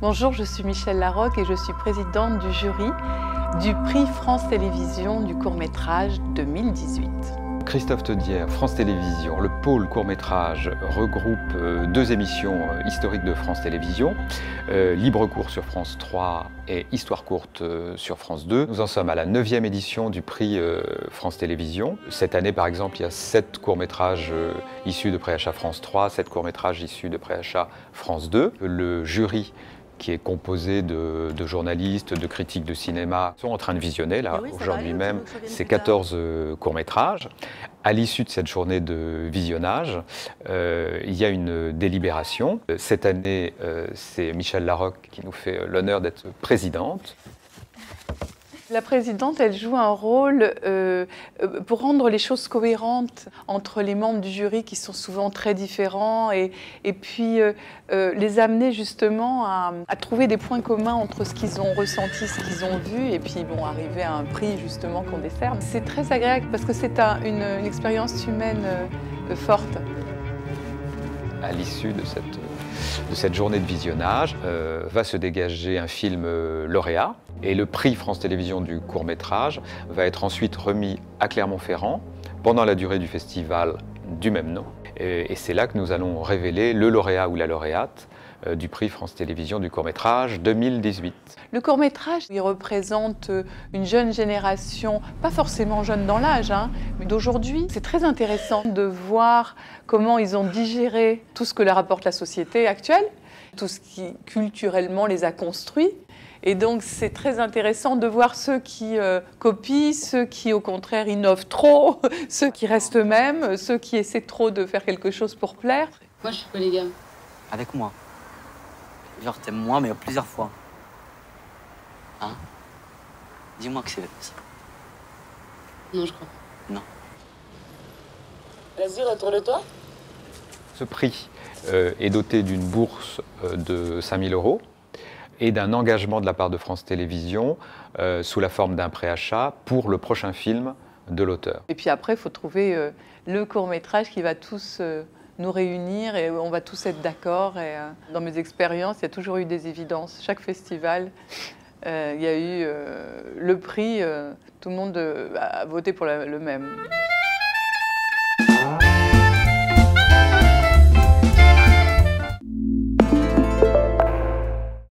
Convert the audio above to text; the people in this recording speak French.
Bonjour, je suis Michèle Larocque et je suis présidente du jury du prix France Télévisions du court-métrage 2018. Christophe Teudière, France Télévisions, le pôle court-métrage regroupe deux émissions historiques de France Télévisions, Libre court sur France 3 et Histoire courte sur France 2. Nous en sommes à la 9e édition du prix France Télévisions. Cette année, par exemple, il y a 7 courts-métrages issus de préachat France 3, 7 courts-métrages issus de préachat France 2. Le jury, qui est composé de journalistes, de critiques de cinéma, sont en train de visionner, là, aujourd'hui même, ces 14 courts-métrages. À l'issue de cette journée de visionnage, il y a une délibération. Cette année, c'est Michèle Larocque qui nous fait l'honneur d'être présidente. La présidente, elle joue un rôle pour rendre les choses cohérentes entre les membres du jury qui sont souvent très différents et puis les amener justement à trouver des points communs entre ce qu'ils ont ressenti, ce qu'ils ont vu et puis bon, arriver à un prix justement qu'on décerne. C'est très agréable parce que c'est une expérience humaine forte. À l'issue de cette journée de visionnage, va se dégager un film lauréat. Et le prix France Télévisions du court-métrage va être ensuite remis à Clermont-Ferrand pendant la durée du festival du même nom. Et c'est là que nous allons révéler le lauréat ou la lauréate du prix France Télévisions du court-métrage 2018. Le court-métrage, il représente une jeune génération, pas forcément jeune dans l'âge, mais d'aujourd'hui. C'est très intéressant de voir comment ils ont digéré tout ce que leur apporte la société actuelle, tout ce qui culturellement les a construits. Et donc c'est très intéressant de voir ceux qui copient, ceux qui au contraire innovent trop, ceux qui restent eux-mêmes, ceux qui essaient trop de faire quelque chose pour plaire. Moi je suis polygame. Avec moi. Genre t'aimes moi mais plusieurs fois. Hein? Dis-moi que c'est ça. Non, je crois. Non. Vas-y, retourne-toi. Ce prix est doté d'une bourse de 5 000 € et d'un engagement de la part de France Télévisions sous la forme d'un préachat pour le prochain film de l'auteur. Et puis après, il faut trouver le court-métrage qui va tous nous réunir et on va tous être d'accord. Dans mes expériences, il y a toujours eu des évidences. Chaque festival, il y a eu le prix, tout le monde a voté pour le même.